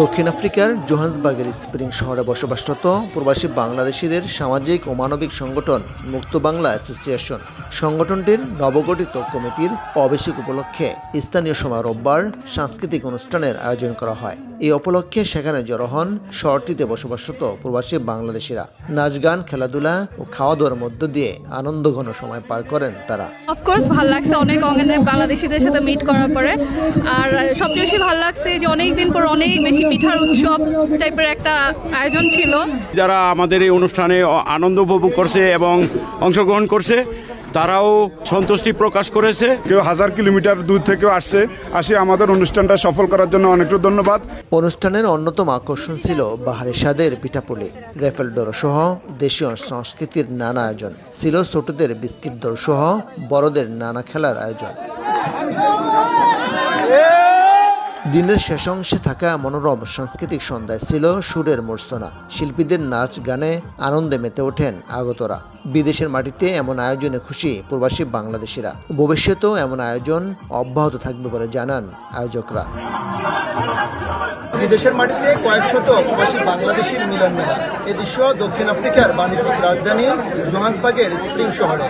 দক্ষিণ আফ্রিকার জোহান্সবার্গের স্প্রিং শহরে বসবাসরত প্রবাসী বাংলাদেশিদের সামাজিক ও মানবিক সংগঠন মুক্ত বাংলা অ্যাসোসিয়েশন সংগঠনটির নবগঠিত কমিটির অভিষেক উপলক্ষে স্থানীয় সময় রোববার সাংস্কৃতিক অনুষ্ঠানের আয়োজন করা হয়। এই উপলক্ষে সেখানে জড়ো হন শহরটিতে বসবাসরত প্রবাসী বাংলাদেশিরা। নাচ গান, খেলাধুলা ও খাওয়া দাওয়ার মধ্য দিয়ে আনন্দঘন সময় পার করেন তারা। অফকোর্স ভালো লাগছে অনেক বাংলাদেশিদের সাথে মিট করার পরে। আর সবচেয়ে বেশি ভালো লাগছে যে অনেকদিন পর অনেক বেশি পিঠার উৎসব টাইপের একটা আয়োজন ছিল। যারা আমাদের এই অনুষ্ঠানে আনন্দ উপভোগ করছে এবং অংশগ্রহণ করছে তারাও সন্তুষ্টি প্রকাশ করেছে। কেউ 1000 কিলোমিটার দূর থেকেও আসে আমাদের অনুষ্ঠানটা সফল করার জন্য অনেক ধন্যবাদ। অনুষ্ঠানের অন্যতম আকর্ষণ ছিল বাহারি স্বাদের পিঠাপুলি, রেফেল ডোর সহ দেশীয় সংস্কৃতির নানা আয়োজন। ছিল ছোটদের বিস্কিট দৌড় সহ বড়দের নানা খেলার আয়োজন। দিনের শেষ অংশে থাকা মনোরম সাংস্কৃতিক সন্ধ্যায় ছিল সুরের মূর্ছনা। শিল্পীদের নাচ গানে আনন্দে মেতে ওঠেন আগতরা। বিদেশের মাটিতে এমন আয়োজনে খুশি প্রবাসী বাংলাদেশিরা। ভবিষ্যতেও এমন আয়োজন অব্যাহত থাকবে বলে জানান আয়োজকরা। বিদেশের মাটিতে কয়েকশত প্রবাসী বাংলাদেশির মিলন মেলা। এ দৃশ্য দক্ষিণ আফ্রিকার বাণিজ্যিক রাজধানী জোহান্সবার্গের স্প্রিং শহরে।